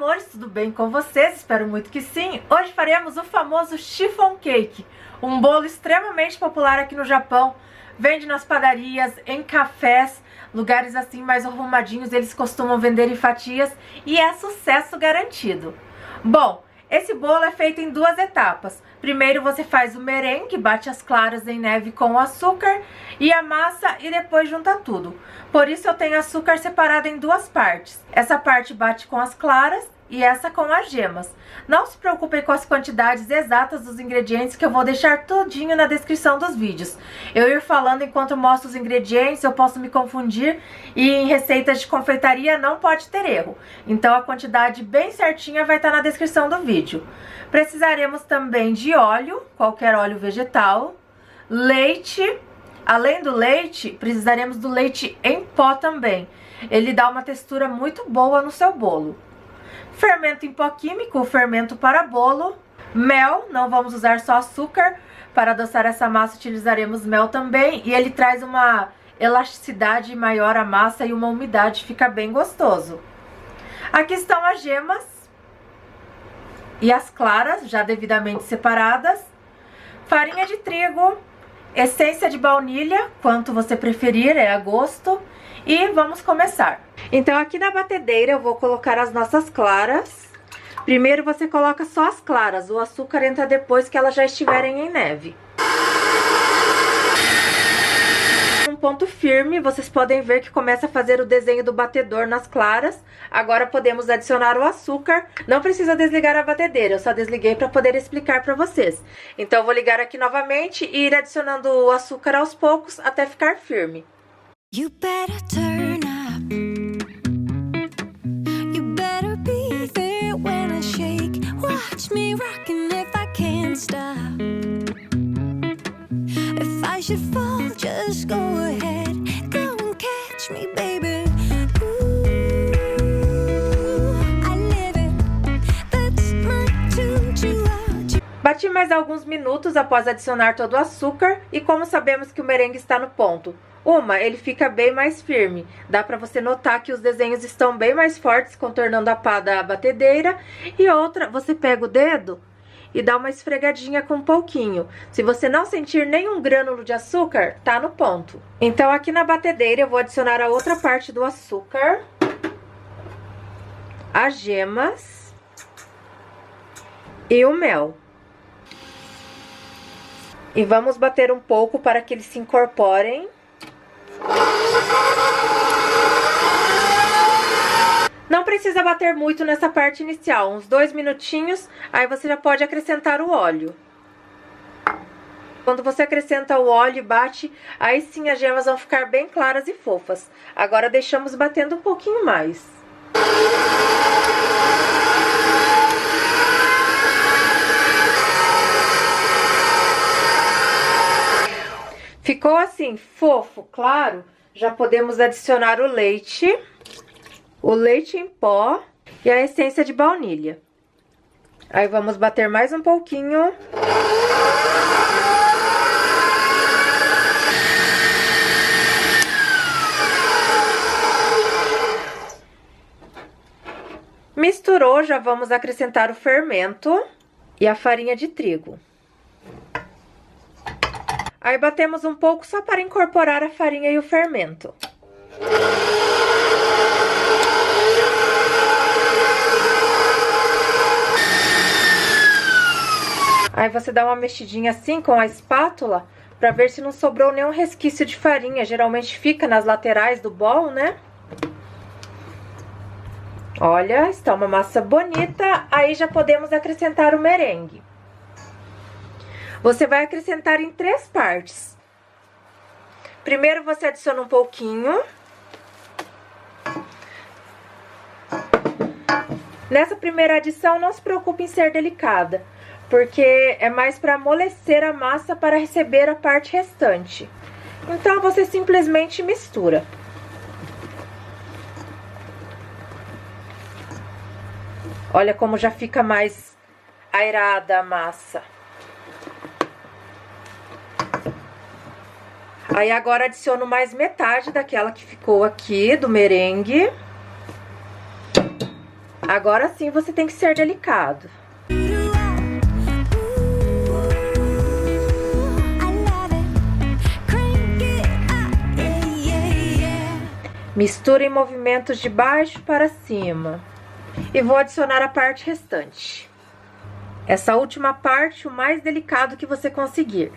amores, tudo bem com vocês? Espero muito que sim. Hoje faremos o famoso chiffon cake, um bolo extremamente popular aqui no Japão. Vende nas padarias, em cafés, lugares assim mais arrumadinhos, eles costumam vender em fatias e é sucesso garantido. Bom, esse bolo é feito em duas etapas. Primeiro você faz o merengue, bate as claras em neve com o açúcar e a massa e depois junta tudo. Por isso eu tenho açúcar separado em duas partes. Essa parte bate com as claras e essa com as gemas. Não se preocupem com as quantidades exatas dos ingredientes, que eu vou deixar tudinho na descrição dos vídeos. Eu ir falando enquanto mostro os ingredientes, eu posso me confundir e em receitas de confeitaria não pode ter erro. Então a quantidade bem certinha vai estar na descrição do vídeo. Precisaremos também de óleo, qualquer óleo vegetal, leite. Além do leite, precisaremos do leite em pó também. Ele dá uma textura muito boa no seu bolo. Fermento em pó químico, fermento para bolo, mel, não vamos usar só açúcar, para adoçar essa massa utilizaremos mel também, e ele traz uma elasticidade maior à massa e uma umidade, fica bem gostoso. Aqui estão as gemas e as claras, já devidamente separadas, farinha de trigo, essência de baunilha, quanto você preferir, é a gosto, e vamos começar. Então aqui na batedeira eu vou colocar as nossas claras. Primeiro você coloca só as claras, o açúcar entra depois que elas já estiverem em neve. Um ponto firme, vocês podem ver que começa a fazer o desenho do batedor nas claras. Agora podemos adicionar o açúcar. Não precisa desligar a batedeira, eu só desliguei para poder explicar para vocês. Então eu vou ligar aqui novamente e ir adicionando o açúcar aos poucos até ficar firme. You better turn up. You better be there when I shake. Watch me rockin' if I can't stop. If I should fall, just go ahead. Go and catch me, baby. Ooh, I live it. That's my choo-choo. Bati mais alguns minutos após adicionar todo o açúcar. E como sabemos que o merengue está no ponto? Ele fica bem mais firme. Dá pra você notar que os desenhos estão bem mais fortes, contornando a pá da batedeira. E outra, você pega o dedo e dá uma esfregadinha com um pouquinho. Se você não sentir nenhum grânulo de açúcar, tá no ponto. Então aqui na batedeira eu vou adicionar a outra parte do açúcar, as gemas e o mel. E vamos bater um pouco para que eles se incorporem. Não precisa bater muito nessa parte inicial, uns 2 minutinhos, aí você já pode acrescentar o óleo. Quando você acrescenta o óleo e bate, aí sim as gemas vão ficar bem claras e fofas. Agora deixamos batendo um pouquinho mais. Ficou assim, fofo, claro, já podemos adicionar o leite em pó e a essência de baunilha. Aí vamos bater mais um pouquinho. Misturou, já vamos acrescentar o fermento e a farinha de trigo. Aí batemos um pouco só para incorporar a farinha e o fermento. Aí você dá uma mexidinha assim com a espátula para ver se não sobrou nenhum resquício de farinha. Geralmente fica nas laterais do bolo, né? Olha, está uma massa bonita. Aí já podemos acrescentar o merengue. Você vai acrescentar em 3 partes. Primeiro você adiciona um pouquinho. Nessa primeira adição, não se preocupe em ser delicada, porque é mais para amolecer a massa para receber a parte restante. Então você simplesmente mistura. Olha como já fica mais airada a massa. Aí agora adiciono mais metade daquela que ficou aqui do merengue. Agora sim você tem que ser delicado. Misture em movimentos de baixo para cima. E vou adicionar a parte restante. Essa última parte, o mais delicado que você conseguir.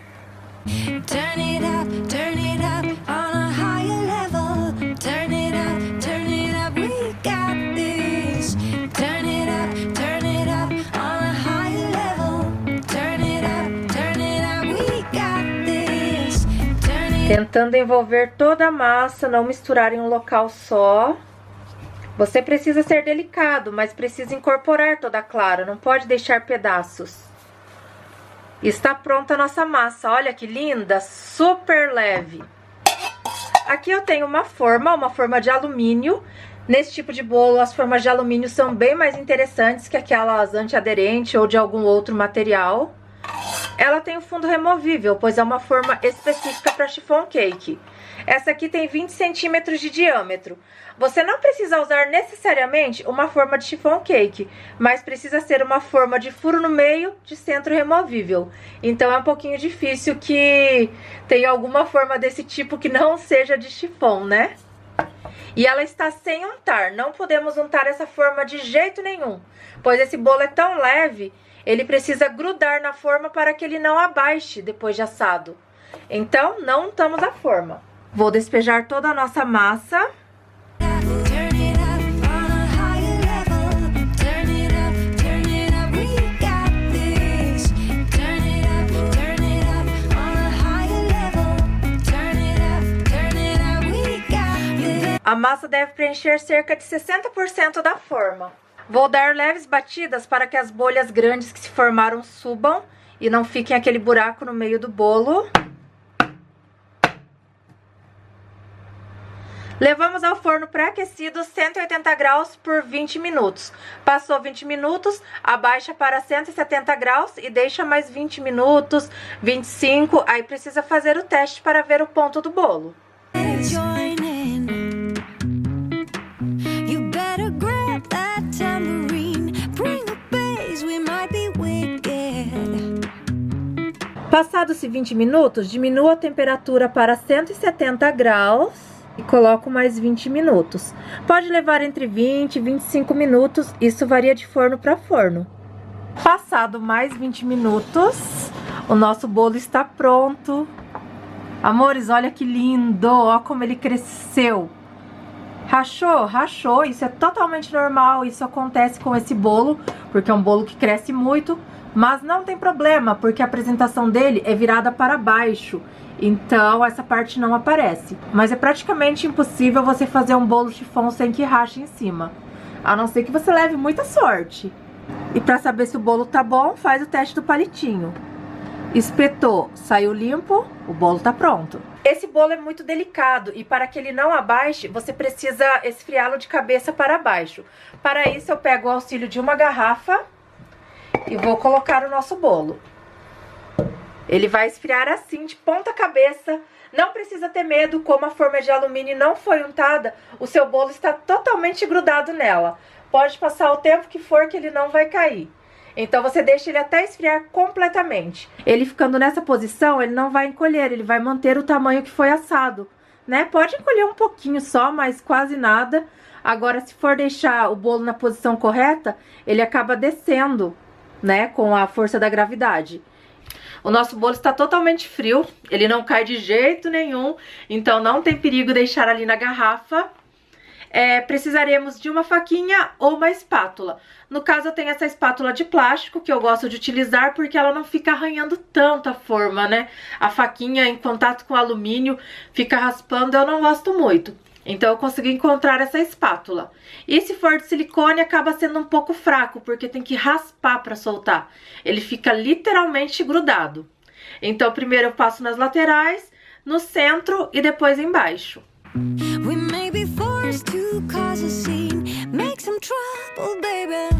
Tentando envolver toda a massa, não misturar em um local só. Você precisa ser delicado, mas precisa incorporar toda a clara, não pode deixar pedaços. Está pronta a nossa massa, olha que linda, super leve. Aqui eu tenho uma forma de alumínio. Nesse tipo de bolo, as formas de alumínio são bem mais interessantes que aquelas antiaderentes ou de algum outro material. Ela tem o fundo removível, pois é uma forma específica para chiffon cake. Essa aqui tem 20 centímetros de diâmetro. Você não precisa usar necessariamente uma forma de chiffon cake, mas precisa ser uma forma de furo no meio de centro removível. Então é um pouquinho difícil que tenha alguma forma desse tipo que não seja de chiffon, né? E ela está sem untar, não podemos untar essa forma de jeito nenhum, pois esse bolo é tão leve, ele precisa grudar na forma para que ele não abaixe depois de assado. Então, não untamos a forma. Vou despejar toda a nossa massa. A massa deve preencher cerca de 60% da forma. Vou dar leves batidas para que as bolhas grandes que se formaram subam e não fiquem aquele buraco no meio do bolo. Levamos ao forno pré-aquecido 180 graus por 20 minutos. Passou 20 minutos, abaixa para 170 graus e deixa mais 20 minutos, 25. Aí precisa fazer o teste para ver o ponto do bolo. Passados 20 minutos, diminua a temperatura para 170 graus e coloco mais 20 minutos. Pode levar entre 20 e 25 minutos, isso varia de forno para forno. Passado mais 20 minutos, o nosso bolo está pronto. Amores, olha que lindo, olha como ele cresceu. Rachou? Rachou, isso é totalmente normal, isso acontece com esse bolo, porque é um bolo que cresce muito. Mas não tem problema, porque a apresentação dele é virada para baixo, então essa parte não aparece. Mas é praticamente impossível você fazer um bolo chiffon sem que rache em cima, a não ser que você leve muita sorte. E para saber se o bolo tá bom, faz o teste do palitinho. Espetou, saiu limpo, o bolo tá pronto. Esse bolo é muito delicado e para que ele não abaixe, você precisa esfriá-lo de cabeça para baixo. Para isso eu pego o auxílio de uma garrafa e vou colocar o nosso bolo. Ele vai esfriar assim, de ponta cabeça. Não precisa ter medo, como a forma de alumínio não foi untada, o seu bolo está totalmente grudado nela. Pode passar o tempo que for que ele não vai cair. Então você deixa ele até esfriar completamente. Ele ficando nessa posição, ele não vai encolher, ele vai manter o tamanho que foi assado, né? Pode encolher um pouquinho só, mas quase nada. Agora, se for deixar o bolo na posição correta, ele acaba descendo, né, com a força da gravidade. O nosso bolo está totalmente frio, ele não cai de jeito nenhum, então não tem perigo deixar ali na garrafa. Precisaremos de uma faquinha ou uma espátula. No caso, eu tenho essa espátula de plástico que eu gosto de utilizar porque ela não fica arranhando tanto a forma, né? A faquinha em contato com o alumínio fica raspando, eu não gosto muito. Então eu consegui encontrar essa espátula. E se for de silicone, acaba sendo um pouco fraco, porque tem que raspar para soltar. Ele fica literalmente grudado. Então primeiro eu passo nas laterais, no centro e depois embaixo. We may be forced to cause a scene, make some trouble, baby.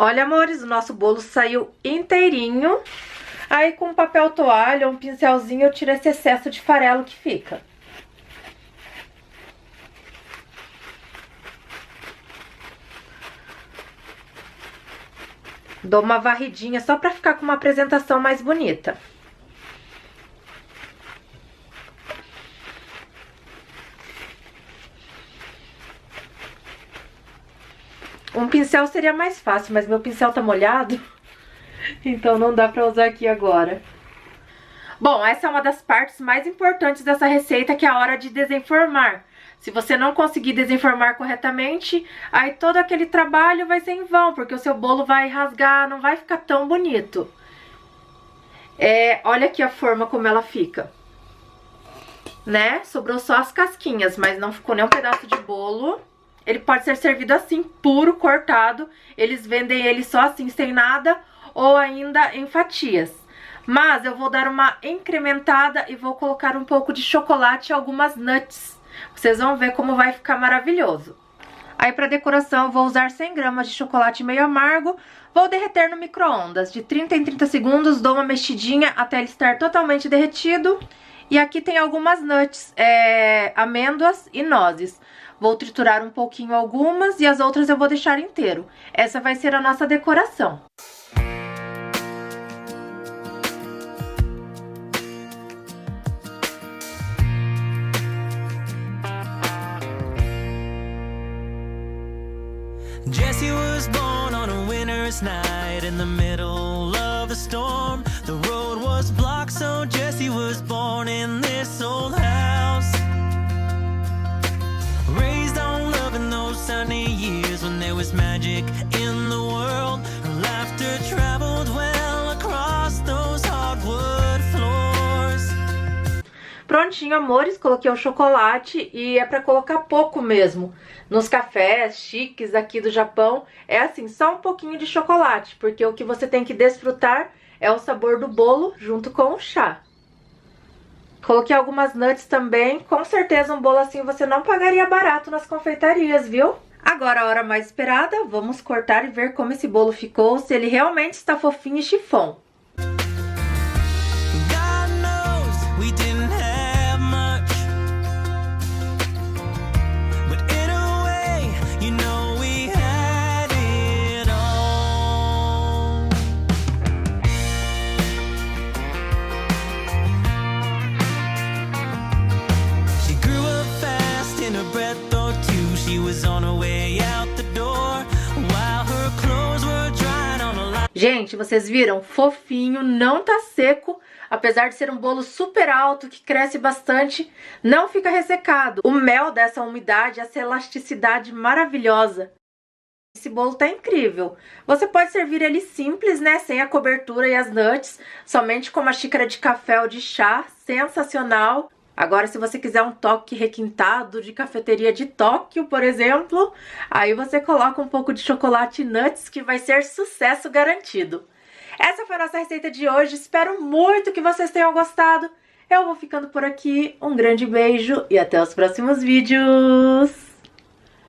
Olha, amores, o nosso bolo saiu inteirinho. Aí com um papel toalha ou um pincelzinho eu tiro esse excesso de farelo que fica. Dou uma varridinha só pra ficar com uma apresentação mais bonita. Um pincel seria mais fácil, mas meu pincel tá molhado, então não dá pra usar aqui agora. Bom, essa é uma das partes mais importantes dessa receita, que é a hora de desenformar. Se você não conseguir desenformar corretamente, aí todo aquele trabalho vai ser em vão, porque o seu bolo vai rasgar, não vai ficar tão bonito. Olha aqui a forma como ela fica. Né? Sobrou só as casquinhas, mas não ficou nem um pedaço de bolo. Ele pode ser servido assim, puro, cortado. Eles vendem ele só assim, sem nada, ou ainda em fatias. Mas eu vou dar uma incrementada e vou colocar um pouco de chocolate e algumas nuts. Vocês vão ver como vai ficar maravilhoso. Aí para decoração eu vou usar 100 gramas de chocolate meio amargo. Vou derreter no micro-ondas de 30 em 30 segundos, dou uma mexidinha até ele estar totalmente derretido. E aqui tem algumas nuts, amêndoas e nozes. Vou triturar um pouquinho algumas e as outras eu vou deixar inteiro. Essa vai ser a nossa decoração. Jesse was born on a winter's night in the middle of the storm. The road was blocked, so Jesse was born in this old house. Raised on love in those sunny years when there was magic in the world. Her laughter traveled well across those hardwood floors. Prontinho, amores, coloquei o chocolate e é pra colocar pouco mesmo. Nos cafés chiques aqui do Japão, é assim, só um pouquinho de chocolate, porque o que você tem que desfrutar é o sabor do bolo junto com o chá. Coloquei algumas nuts também, com certeza um bolo assim você não pagaria barato nas confeitarias, viu? Agora a hora mais esperada, vamos cortar e ver como esse bolo ficou, se ele realmente está fofinho e chifão. Gente, vocês viram? Fofinho, não tá seco. Apesar de ser um bolo super alto, que cresce bastante, não fica ressecado. O mel dessa umidade, essa elasticidade maravilhosa. Esse bolo tá incrível. Você pode servir ele simples, né? Sem a cobertura e as nuts. Somente com uma xícara de café ou de chá. Sensacional. Agora, se você quiser um toque requintado de cafeteria de Tóquio, por exemplo, aí você coloca um pouco de chocolate nuts, que vai ser sucesso garantido. Essa foi a nossa receita de hoje. Espero muito que vocês tenham gostado. Eu vou ficando por aqui. Um grande beijo e até os próximos vídeos.